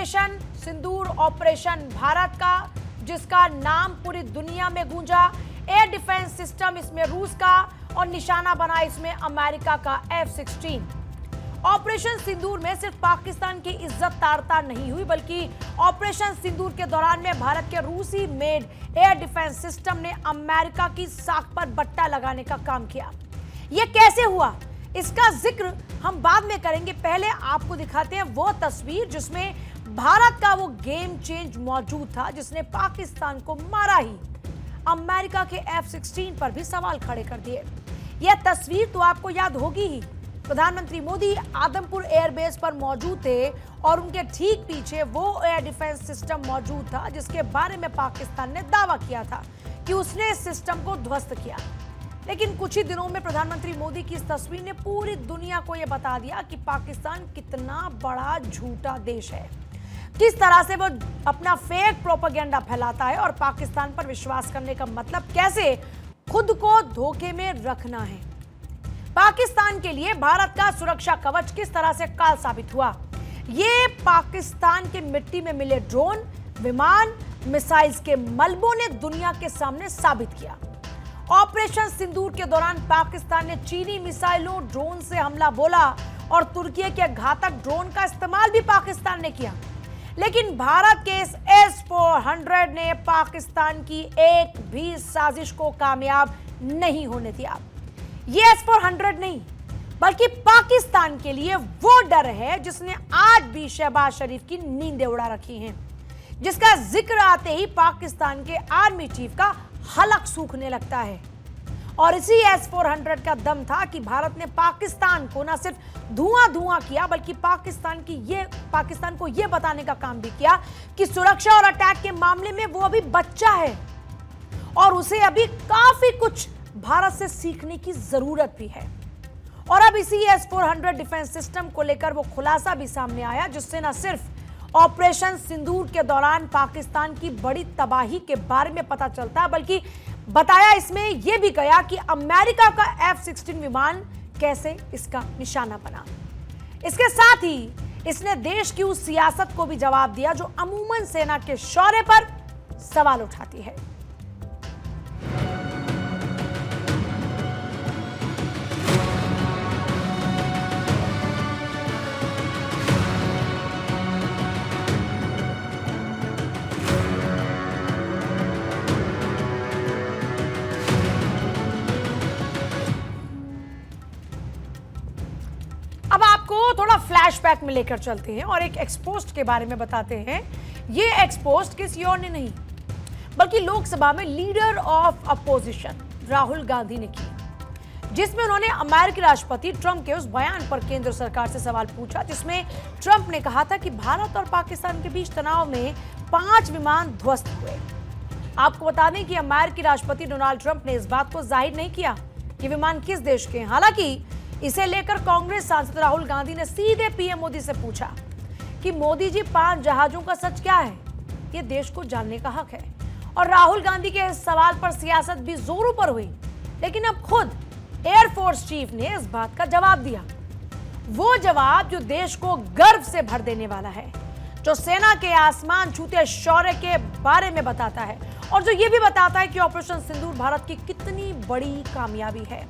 Operation सिंदूर operation Bharat का, जिसका नाम पूरी दुनिया में गूंजा। एयर डिफेंस सिस्टम इसमें रूस का और निशाना बना इसमें अमेरिका का F-16। ऑपरेशन सिंदूर में सिर्फ पाकिस्तान की इज्जत तार-तार नहीं हुई, बल्कि ऑपरेशन सिंदूर के दौरान में भारत के रूसी मेड एयर डिफेंस सिस्टम ने अमेरिका की साख पर बट्टा लगाने का काम किया। यह कैसे हुआ, इसका जिक्र हम बाद में करेंगे। पहले आपको दिखाते हैं वो तस्वीर जिसमें भारत का वो गेम चेंज मौजूद था, जिसने पाकिस्तान को मारा ही, अमेरिका के F-16 पर भी सवाल खड़े कर दिए। यह तस्वीर तो आपको याद होगी ही। प्रधानमंत्री मोदी आदमपुर एयरबेस पर मौजूद थे और उनके ठीक पीछे वो एयर डिफेंस सिस्टम मौजूद था जिसके बारे में पाकिस्तान ने दावा किया था कि उसने इस सिस्टम को ध्वस्त किया। लेकिन कुछ ही दिनों में प्रधानमंत्री मोदी की इस तस्वीर ने पूरी दुनिया को यह बता दिया कि पाकिस्तान कितना बड़ा झूठा देश है, किस तरह से वो अपना फेक प्रोपेगेंडा फैलाता है और पाकिस्तान पर विश्वास करने का मतलब कैसे खुद को धोखे में रखना है। पाकिस्तान के लिए भारत का सुरक्षा कवच किस तरह से काल साबित हुआ, ये पाकिस्तान की मिट्टी में मिले ड्रोन, विमान, मिसाइल्स के मलबों ने दुनिया के सामने साबित किया। ऑपरेशन सिंदूर के दौरान पाकिस्तान ने चीनी मिसाइलों, ड्रोन से हमला बोला और तुर्की के घातक ड्रोन का इस्तेमाल भी पाकिस्तान ने किया। लेकिन भारत के इस S-400 ने पाकिस्तान की एक भी साजिश को कामयाब नहीं होने दिया। ये S-400 नहीं, बल्कि पाकिस्तान के लिए वो डर है जिसने आज भी शहबाज शरीफ की नींदें उड़ा रखी हैं, जिसका जिक्र आते ही पाकिस्तान के आर्मी चीफ का हलक सूखने लगता है। और इसी S-400 का दम था कि भारत ने पाकिस्तान को न सिर्फ धुआं किया, बल्कि पाकिस्तान को यह बताने का काम भी किया कि सुरक्षा और अटैक के मामले में वो अभी बच्चा है और उसे अभी काफी कुछ भारत से सीखने की जरूरत भी है। और अब इसी S-400 डिफेंस सिस्टम को लेकर वो खुलासा भी सामने आया, जिससे न सिर्फ ऑपरेशन सिंदूर के दौरान पाकिस्तान की बड़ी तबाही के बारे में पता चलता, बल्कि बताया इसमें यह भी गया कि अमेरिका का F-16 विमान कैसे इसका निशाना बना। इसके साथ ही इसने देश की उस सियासत को भी जवाब दिया जो अमूमन सेना के शौर्य पर सवाल उठाती है। थोड़ा फ्लैशबैक में लेकर चलते हैं और एक एक्सपोस्ट के बारे में बताते हैं। ये एक्सपोस्ट किसी और ने नहीं, बल्कि लोकसभा में leader of opposition Rahul Gandhi ने की, जिसमें उन्होंने अमेरिकी राष्ट्रपति ट्रंप के उस बयान पर केंद्र सरकार से सवाल पूछा जिसमें ट्रंप ने कहा था कि भारत और पाकिस्तान के बीच तनाव में 5 विमान ध्वस्त हुए। आपको बता दें कि अमेरिकी राष्ट्रपति डोनाल्ड ट्रंप ने इस बात को जाहिर नहीं किया कि विमान किस देश के हैं। हालांकि इसे लेकर कांग्रेस सांसद राहुल गांधी ने सीधे पीएम मोदी से पूछा कि मोदी जी 5 जहाजों का सच क्या है, ये देश को जानने का हक है। और राहुल गांधी के इस सवाल पर सियासत भी जोरों पर हुई, लेकिन अब खुद एयरफोर्स चीफ ने इस बात का जवाब दिया, वो जवाब जो देश को गर्व से भर देने वाला है, जो सेना के आसमान छूते शौर्य के बारे में बताता है और जो ये भी बताता है कि ऑपरेशन सिंदूर भारत की कितनी बड़ी कामयाबी है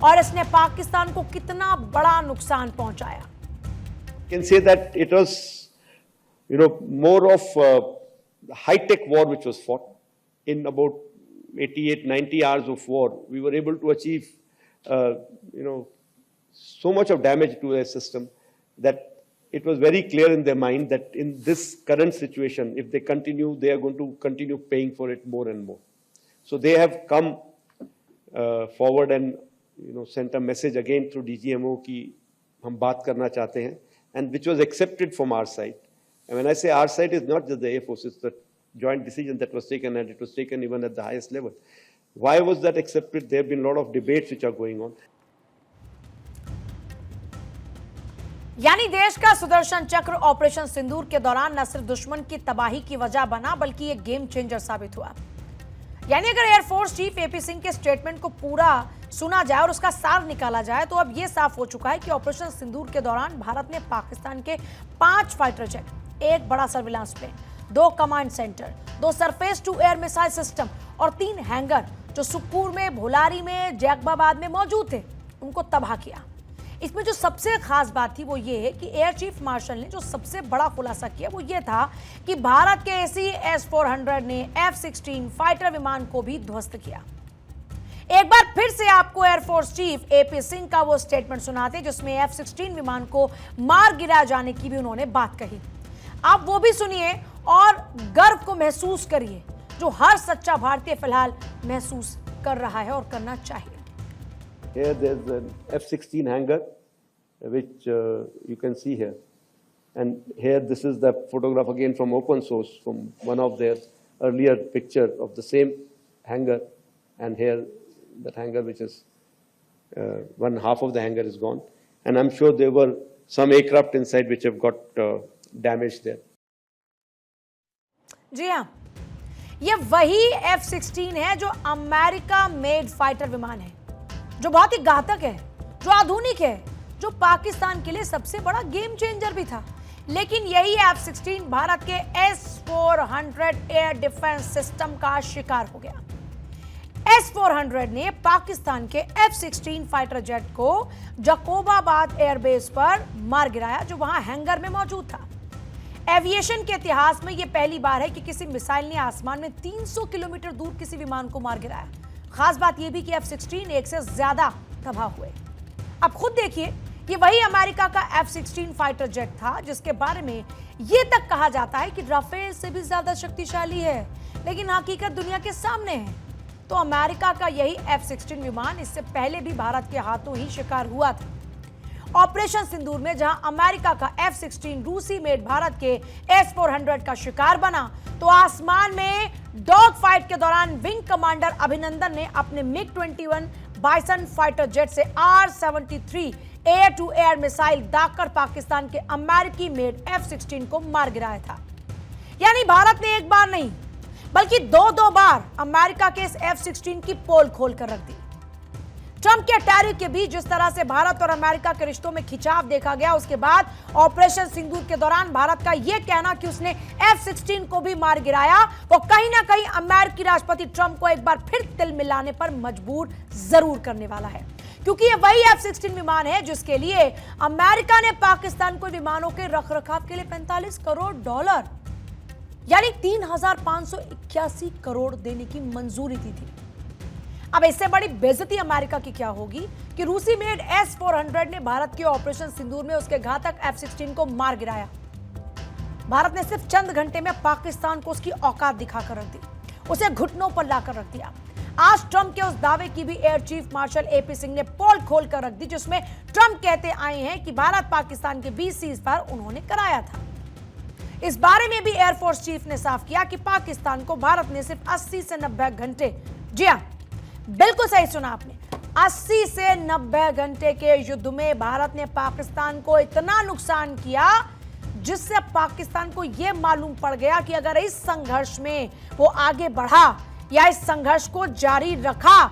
और इसने पाकिस्तान को कितना बड़ा नुकसान पहुंचाया। Can say that it was, more of high-tech war which was fought. In about 88-90 hours of war, we were able to achieve, so much of damage to a system that it was very clear in their mind that in this current situation, if they continue, they are going to continue paying for it more and more. So they have come forward and sent a message again through DGMO कि हम बात करना चाहते हैं, and which was accepted from our side. And when I say our side, is not just the Air Force, it's the joint decision that was taken, and it was taken even at the highest level. Why was that accepted? There have been a lot of debates which are going on. यानी देश का सुदर्शन चक्र operation सिंदूर के दौरान न सिर्फ दुश्मन की तबाही की वजह बना, बल्कि एक गेम चेंजर साबित हुआ। यानी अगर एयरफोर्स चीफ एपी सिंह के स्टेटमेंट को पूरा सुना जाए और उसका सार निकाला जाए तो अब यह साफ हो चुका है कि ऑपरेशन सिंदूर के दौरान भारत ने पाकिस्तान के 5 फाइटर जेट, एक बड़ा surveillance plane, 2 command centre, 2 surface to air missile system और 3 हैंगर जो सुखपुर में, भोलारी में, जैकबाबाद में मौजूद थे, उनको तबाह किया। इसमें जो सबसे खास बात थी वो ये है कि एयर चीफ मार्शल ने जो सबसे बड़ा खुलासा किया वो ये था कि भारत के AS-400 ने F-16 फाइटर विमान को भी ध्वस्त किया। एक बार फिर से आपको एयरफोर्स चीफ AP सिंह का वो स्टेटमेंट सुनाते जिसमें F-16 विमान को मार गिराए जाने की भी उन्होंने बात कही। आप वो भी सुनिए और गर्व को महसूस करिए जो हर सच्चा भारतीय फिलहाल महसूस कर रहा है और करना चाहिए। Here there's an F-16 hangar, which you can see here. And here this is the photograph again from open source, from one of their earlier picture of the same hangar. And here that hangar, which is one half of the hangar is gone. And I'm sure there were some aircraft inside which have got damaged there. जी हाँ, ये वही F-16 है जो America made fighter विमान है, जो बहुत ही घातक है, जो आधुनिक है, जो पाकिस्तान के लिए सबसे बड़ा गेम चेंजर भी था। लेकिन यही F-16 भारत के S-400 एयर डिफेंस सिस्टम का शिकार हो गया। S-400 ने पाकिस्तान के F-16 फाइटर जेट को जकोबाबाद एयरबेस पर मार गिराया, जो वहां हैंगर में मौजूद था। एविएशन के इतिहास में यह पहली बार है कि किसी मिसाइल ने आसमान में 300 किलोमीटर दूर किसी विमान को मार गिराया। खास बात यह भी कि F-16 एक से ज्यादा तबाह हुए। अब खुद देखिए, ये वही अमेरिका का F-16 फाइटर जेट था जिसके बारे में यह तक कहा जाता है कि राफेल से भी ज्यादा शक्तिशाली है, लेकिन हकीकत दुनिया के सामने है। तो अमेरिका का यही F-16 विमान इससे पहले भी भारत के हाथों ही शिकार हुआ था। ऑपरेशन सिंदूर में जहां अमेरिका का F-16 रूसी मेड भारत के S-400 का शिकार बना, तो आसमान में डॉग फाइट के दौरान विंग कमांडर अभिनंदन ने अपने MiG-21 बाइसन फाइटर जेट से R-73 air to air missile दागकर पाकिस्तान के अमेरिकी मेड F-16 को मार गिराया था। यानी भारत ने एक बार नहीं बल्कि 2 बार अमेरिका के इस F-16 की पोल खोल कर रख दी। ट्रंप के टैरिफ के बीच जिस तरह से भारत और अमेरिका के रिश्तों में खिंचाव देखा गया, उसके बाद ऑपरेशन सिंदूर के दौरान भारत का यह कहना कि उसने F-16 को भी मार गिराया, वो कहीं ना कहीं अमेरिकी राष्ट्रपति ट्रंप को एक बार फिर तिल मिलाने पर मजबूर जरूर करने वाला है, क्योंकि ये वही F-16 विमान है जिसके लिए अमेरिका ने पाकिस्तान को विमानों के रखरखाव के लिए $45 करोड़ यानी 3,581 करोड़ देने की मंजूरी दी थी। अब इससे बड़ी बेइज्जती अमेरिका की क्या होगी कि रूसी मेड S-400 ने भारत के ऑपरेशन सिंदूर में उसके घातक F-16 को मार गिराया। भारत ने सिर्फ चंद घंटे में पाकिस्तान को उसकी औकात दिखाकर रख दी, उसे घुटनों पर लाकर रख दिया। आज ट्रंप के उस दावे की भी air chief marshal AP Singh ने पोल खोल कर रख दी, जिसमें ट्रंप कहते आए हैं कि भारत पाकिस्तान के बीच सीज़फायर उन्होंने कराया था। इस बारे में भी एयरफोर्स चीफ ने साफ किया कि पाकिस्तान को भारत ने सिर्फ 80 से 90 घंटे, जी हां, बिल्कुल सही सुना आपने, 80 से 90 घंटे के युद्ध में भारत ने पाकिस्तान को इतना नुकसान किया जिससे पाकिस्तान को यह मालूम पड़ गया कि अगर इस संघर्ष में वो आगे बढ़ा या इस संघर्ष को जारी रखा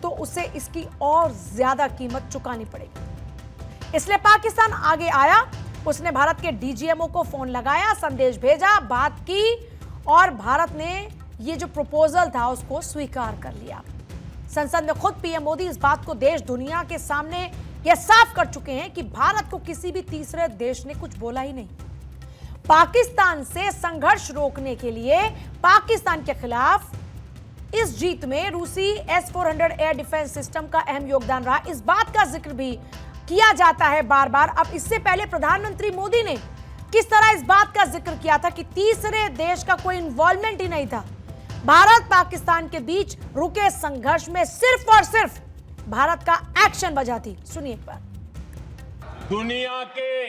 तो उसे इसकी और ज्यादा कीमत चुकानी पड़ेगी। इसलिए पाकिस्तान आगे आया, उसने भारत के DGMO को फोन लगाया, संदेश भेजा, बात की और भारत ने ये जो प्रपोजल था उसको स्वीकार कर लिया। संसद में खुद PM मोदी इस बात को देश दुनिया के सामने यह साफ कर चुके हैं कि भारत को किसी भी तीसरे देश ने कुछ बोला ही नहीं। पाकिस्तान से संघर्ष रोकने के लिए पाकिस्तान के खिलाफ इस जीत में रूसी S-400 एयर डिफेंस सिस्टम का अहम योगदान रहा। इस बात का जिक्र भी किया जाता है बार बार। अब इससे पहले प्रधानमंत्री मोदी ने किस तरह इस बात का जिक्र किया था कि तीसरे देश का कोई इन्वॉल्वमेंट ही नहीं था। भारत पाकिस्तान के बीच रुके संघर्ष में सिर्फ और सिर्फ भारत का एक्शन वजह थी। सुनिए एक बार। दुनिया के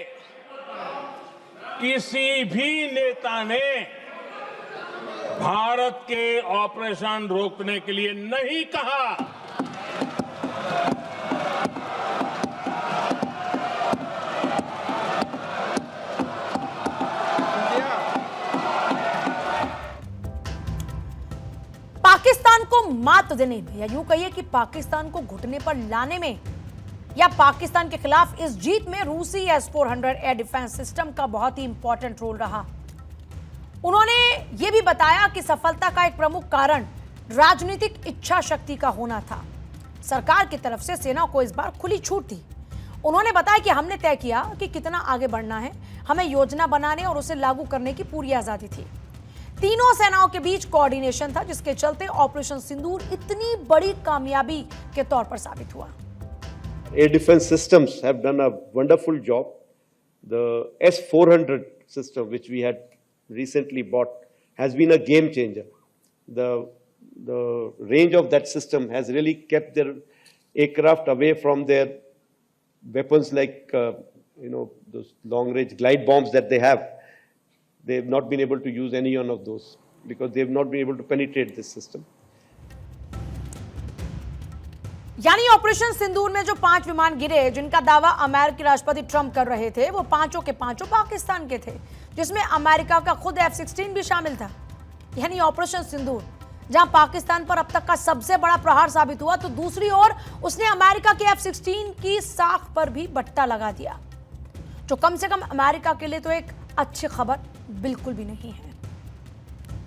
किसी भी नेता ने भारत के ऑपरेशन रोकने के लिए नहीं कहा। पाकिस्तान को मात देने में या यूं कहिए कि पाकिस्तान को घुटने पर लाने में या पाकिस्तान के खिलाफ इस जीत में रूसी S-400 एयर डिफेंस सिस्टम का बहुत ही इंपॉर्टेंट रोल रहा। उन्होंने ये भी बताया कि सफलता का एक प्रमुख कारण राजनीतिक इच्छा शक्ति का होना था। सरकार की तरफ से सेना को इस बार खुली छूट थी। उन्होंने बताया कि हमने तय किया कि कितना आगे बढ़ना है, हमें योजना बनाने और उसे लागू करने की पूरी आजादी थी। तीनों सेनाओं के बीच कोऑर्डिनेशन था, जिसके चलते ऑपरेशन सिंदूर इतनी बड़ी कामयाबी के तौर पर साबित हुआ। Air defense systems have done a wonderful job. The S-400 system, which we had recently bought, has been a game changer. The range of that system has really kept their aircraft away from their weapons like, those long-range glide bombs that they have. They have not been able to use any one of those because they have not been able to penetrate this system. यानी operation सिंदूर में जो 5 विमान गिरे, जिनका दावा अमेरिकी राष्ट्रपति Trump कर रहे थे, वो पांचों के पांचों पाकिस्तान के थे, जिसमें अमेरिका का खुद F-16 भी शामिल था। यानी ऑपरेशन सिंदूर जहां पाकिस्तान पर अब तक का सबसे बड़ा प्रहार साबित हुआ, तो दूसरी ओर उसने अमेरिका के F-16 की साख पर भी बट्टा लगा दिया, जो कम से कम अमेरिका के लिए तो एक अच्छी खबर बिल्कुल भी नहीं है।